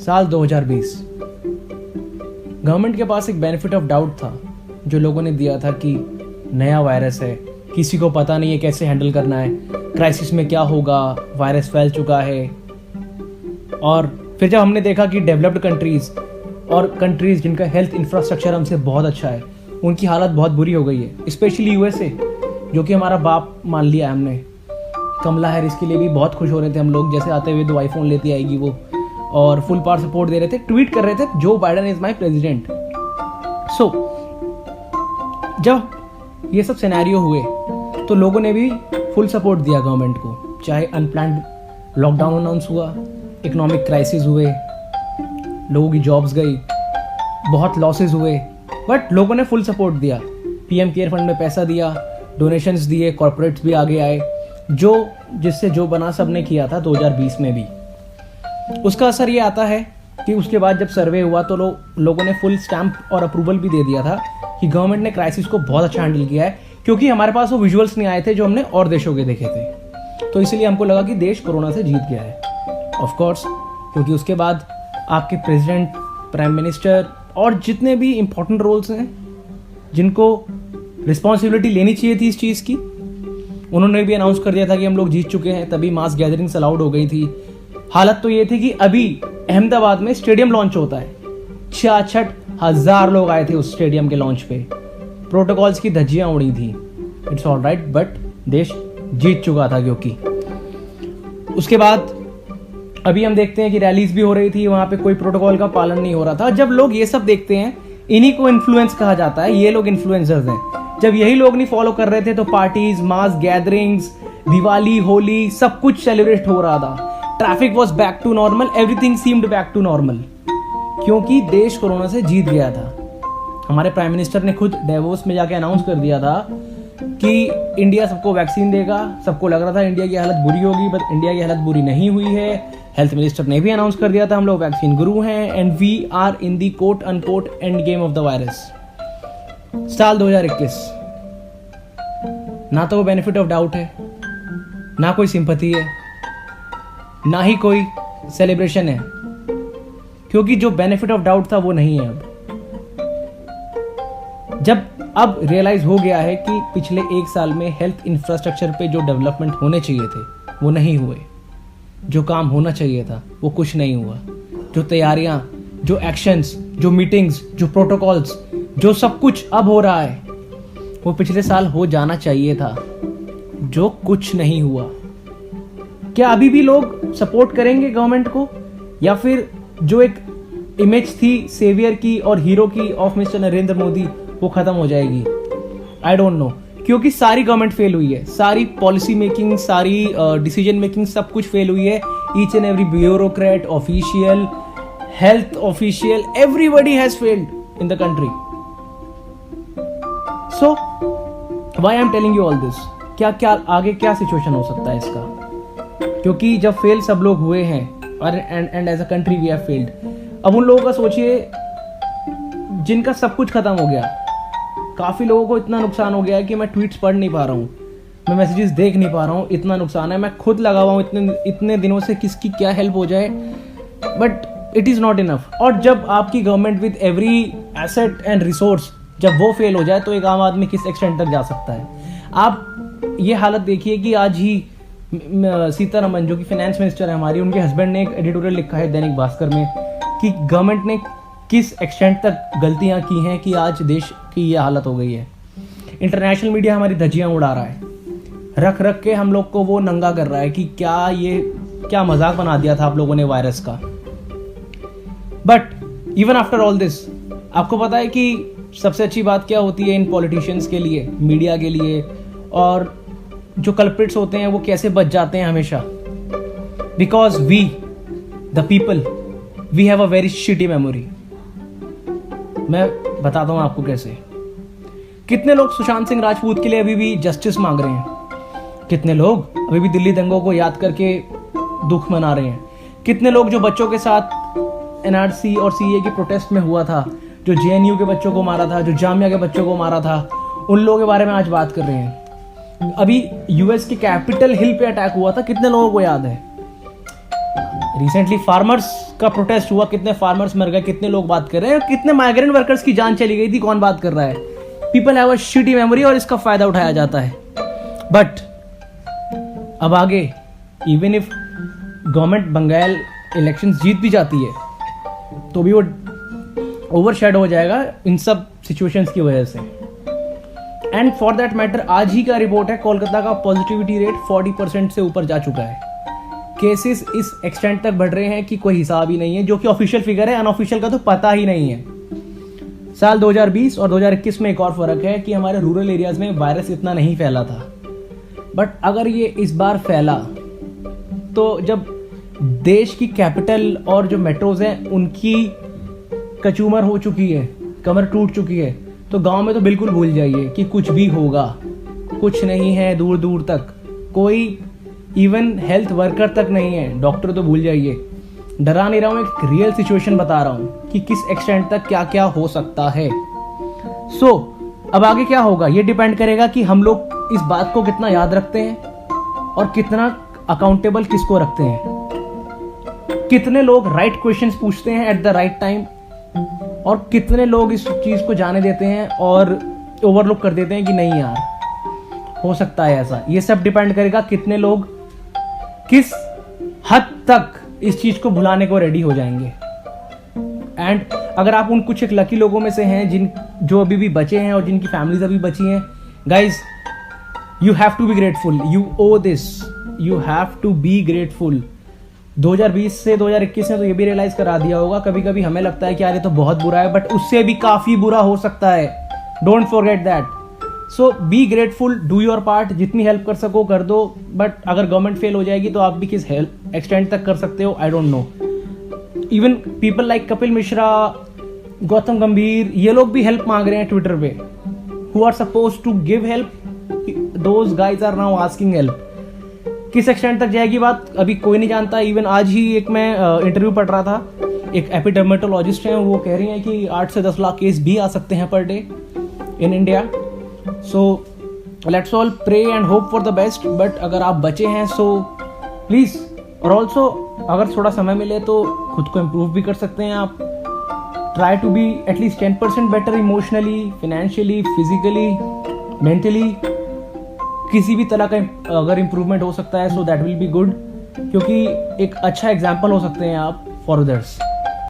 साल 2020। गवर्नमेंट के पास एक बेनिफिट ऑफ डाउट था जो लोगों ने दिया था कि नया वायरस है, किसी को पता नहीं है कैसे हैंडल करना है, क्राइसिस में क्या होगा, वायरस फैल चुका है। और फिर जब हमने देखा कि डेवलप्ड कंट्रीज़ और कंट्रीज़ जिनका हेल्थ इंफ्रास्ट्रक्चर हमसे बहुत अच्छा है, उनकी हालत बहुत बुरी हो गई है, स्पेशली यूएसए जो कि हमारा बाप मान लिया हमने। कमला हैरिस के लिए भी बहुत खुश हो रहे थे हम लोग, जैसे आते हुए 2 आईफोन लेती आएगी वो, और फुल पावर सपोर्ट दे रहे थे, ट्वीट कर रहे थे जो Biden is my president. So जब ये सब सिनेरियो हुए तो लोगों ने भी फुल सपोर्ट दिया गवर्नमेंट को, चाहे अनप्लान्ड लॉकडाउन अनाउंस हुआ, इकोनॉमिक क्राइसिस हुए, लोगों की जॉब्स गई, बहुत लॉसेस हुए, बट लोगों ने फुल सपोर्ट दिया। पीएम केयर फंड में पैसा दिया, डोनेशंस दिए, कॉर्पोरेट्स भी आगे आए, जो जिससे जो बना सब ने किया था 2020 में भी। उसका असर ये आता है कि उसके बाद जब सर्वे हुआ तो लोगों ने फुल स्टैम्प और अप्रूवल भी दे दिया था कि गवर्नमेंट ने क्राइसिस को बहुत अच्छा हैंडल किया है, क्योंकि हमारे पास वो विजुअल्स नहीं आए थे जो हमने और देशों के देखे थे। तो इसलिए हमको लगा कि देश कोरोना से जीत गया है। ऑफ कोर्स, क्योंकि उसके बाद आपके प्रेसिडेंट, प्राइम मिनिस्टर और जितने भी इंपॉर्टेंट रोल्स हैं जिनको रिस्पॉन्सिबिलिटी लेनी चाहिए थी इस चीज़ की, उन्होंने भी अनाउंस कर दिया था कि हम लोग जीत चुके हैं। तभी मास गैदरिंग्स अलाउड हो गई थी। हालत तो ये थी कि अभी अहमदाबाद में स्टेडियम लॉन्च होता है, 66,000 लोग आए थे उस स्टेडियम के लॉन्च पे, प्रोटोकॉल्स की धज्जियां उड़ी थी। इट्स ऑल राइट, बट देश जीत चुका था। क्योंकि उसके बाद अभी हम देखते हैं कि रैलीज भी हो रही थी, वहां पे कोई प्रोटोकॉल का पालन नहीं हो रहा था। जब लोग ये सब देखते हैं, इन्हीं को इन्फ्लुएंस कहा जाता है, ये लोग इन्फ्लुएंसर्स हैं। जब यही लोग नहीं फॉलो कर रहे थे तो parties, mass gatherings, Diwali, Holi, सब कुछ सेलिब्रेट हो रहा था। Traffic was back to normal, everything seemed back to normal, क्योंकि देश कोरोना से जीत गया था। हमारे प्राइम मिनिस्टर ने खुद डेवोस में जाके अनाउंस कर दिया था कि इंडिया सबको वैक्सीन देगा। सबको लग रहा था इंडिया की हालत बुरी होगी, बट इंडिया की हालत बुरी नहीं हुई है। हेल्थ मिनिस्टर ने भी अनाउंस कर दिया था हम लोग वैक्सीन गुरु हैं, and we are in the quote unquote end game of the virus. साल 2021, ना तो वो बेनिफिट ऑफ डाउट है, ना कोई सिंपैथी है, ना ही कोई सेलिब्रेशन है, क्योंकि जो बेनिफिट ऑफ डाउट था वो नहीं है। अब रियलाइज हो गया है कि पिछले 1 साल में हेल्थ इंफ्रास्ट्रक्चर पे जो डेवलपमेंट होने चाहिए थे वो नहीं हुए, जो काम होना चाहिए था वो कुछ नहीं हुआ, जो तैयारियां, जो एक्शंस, जो मीटिंग्स, जो प्रोटोकॉल्स, जो सब कुछ अब हो रहा है वो पिछले साल हो जाना चाहिए था, जो कुछ नहीं हुआ। क्या अभी भी लोग सपोर्ट करेंगे गवर्नमेंट को, या फिर जो एक इमेज थी सेवियर की और हीरो की ऑफ मिस्टर नरेंद्र मोदी वो खत्म हो जाएगी? आई डोंट नो, क्योंकि सारी गवर्नमेंट फेल हुई है, सारी पॉलिसी मेकिंग, सारी डिसीजन मेकिंग, सब कुछ फेल हुई है। Each and every bureaucrat, official, health official, everybody has failed in the country. So why I am telling you all this? क्या आगे क्या सिचुएशन हो सकता है इसका? क्योंकि जब फेल सब लोग हुए हैं और and as a country we have failed. अब उन लोगों का सोचिए जिनका सब कुछ खत्म हो गया। काफ़ी लोगों को इतना नुकसान हो गया है कि मैं ट्वीट्स पढ़ नहीं पा रहा हूँ, मैं मैसेजेस देख नहीं पा रहा हूँ, इतना नुकसान है। मैं खुद लगा हुआ हूँ इतने दिनों से किसकी क्या हेल्प हो जाए, but it is not enough. और जब आपकी government with every asset and resource जब वो फेल हो जाए तो एक आम आदमी किस एक्सटेंट तक जा सकता है? आप ये हालत देखिए कि आज ही सीतारमन जो कि फाइनेंस मिनिस्टर है हमारी, उनके हस्बैंड ने एक एडिटोरियल लिखा है दैनिक भास्कर में कि गवर्नमेंट ने किस एक्सटेंट तक गलतियां की हैं कि आज देश की ये हालत हो गई है। इंटरनेशनल मीडिया हमारी धज्जियां उड़ा रहा है, रख रख के हम लोग को वो नंगा कर रहा है कि क्या मजाक बना दिया था आप लोगों ने वायरस का। But even after all this, आपको पता है कि सबसे अच्छी बात क्या होती है इन पॉलिटिशियंस के लिए, मीडिया के लिए, और जो कल्प्रिट्स होते हैं वो कैसे बच जाते हैं हमेशा? Because we the people we have a very shitty memory. मैं बताता हूं आपको कैसे। कितने लोग सुशांत सिंह राजपूत के लिए अभी भी जस्टिस मांग रहे हैं, कितने लोग अभी भी दिल्ली दंगों को याद करके दुख मना रहे हैं, कितने लोग जो बच्चों के साथ एनआरसी और सीए के प्रोटेस्ट में हुआ था, जो जेएनयू के बच्चों को मारा था, जो जामिया के बच्चों को मारा था, उन लोगों के बारे में आज बात कर रहे हैं। अभी यूएस के कैपिटल हिल पे अटैक हुआ था, कितने लोगों को याद है? रिसेंटली फार्मर्स का प्रोटेस्ट हुआ, कितने फार्मर्स मर गए, कितने लोग बात कर रहे हैं, कितने माइग्रेंट वर्कर्स की जान चली गई थी, कौन बात कर रहा है? People have a shitty memory और इसका फायदा उठाया जाता है। बट अब आगे even if government Bengal elections जीत भी जाती है तो भी वो ओवरशैडो हो जाएगा इन सब सिचुएशंस की वजह से। एंड फॉर दैट मैटर आज ही का रिपोर्ट है, कोलकाता का पॉजिटिविटी रेट 40% से ऊपर जा चुका है। केसेस इस एक्सटेंट तक बढ़ रहे हैं कि कोई हिसाब ही नहीं है, जो कि ऑफिशियल फिगर है, अनऑफिशियल का तो पता ही नहीं है। साल 2020 और 2021 में एक और फर्क है कि हमारे रूरल एरियाज में वायरस इतना नहीं फैला था। बट अगर ये इस बार फैला तो जब देश की कैपिटल और जो मेट्रोज हैं उनकी कचूमर हो चुकी है, कमर टूट चुकी है, तो गांव में तो बिल्कुल भूल जाइए कि कुछ भी होगा। कुछ नहीं है दूर दूर तक, कोई इवन हेल्थ वर्कर तक नहीं है, डॉक्टर तो भूल जाइए। डरा नहीं रहा हूँ, एक रियल सिचुएशन बता रहा हूँ कि किस एक्सटेंट तक क्या क्या हो सकता है। सो अब आगे क्या होगा ये डिपेंड करेगा कि हम लोग इस बात को कितना याद रखते हैं और कितना अकाउंटेबल किसको रखते हैं, कितने लोग राइट क्वेश्चंस पूछते हैं एट द राइट टाइम और कितने लोग इस चीज को जाने देते हैं और ओवरलुक कर देते हैं कि नहीं यार हो सकता है ऐसा। ये सब डिपेंड करेगा कितने लोग किस हद तक इस चीज को भुलाने को रेडी हो जाएंगे। एंड अगर आप उन कुछ एक लकी लोगों में से हैं जो अभी भी बचे हैं और जिनकी फैमिलीज अभी बची हैं, guys you have to be grateful, you owe this, you have to be grateful. 2020 से 2021 ने तो ये भी रियलाइज करा दिया होगा, कभी कभी हमें लगता है कि यार ये तो बहुत बुरा है, बट उससे भी काफी बुरा हो सकता है। Don't forget that. So be grateful, do your part, जितनी हेल्प कर सको कर दो। बट अगर गवर्नमेंट फेल हो जाएगी तो आप भी किस हेल्प एक्सटेंड तक कर सकते हो, I don't know. Even people like Kapil Mishra, Gautam गंभीर, ये लोग भी हेल्प मांग रहे हैं ट्विटर पे, who are suppose to give help, those guys are now asking help. किस एक्सटेंट तक जाएगी बात अभी कोई नहीं जानता। इवन आज ही एक मैं इंटरव्यू पढ़ रहा था, एक एपिडर्मेटोलॉजिस्ट हैं, वो कह रही हैं कि 8 से 10 लाख केस भी आ सकते हैं per day in India. So let's all pray and hope for the best. But अगर आप बचे हैं सो प्लीज, और ऑल्सो अगर थोड़ा समय मिले तो खुद को इम्प्रूव भी कर सकते हैं आप। Try to be at least 10% better emotionally, financially, physically, mentally. किसी भी तरह का अगर इम्प्रूवमेंट हो सकता है so that will be good, क्योंकि एक अच्छा एग्जाम्पल हो सकते हैं आप फॉर अदर्स।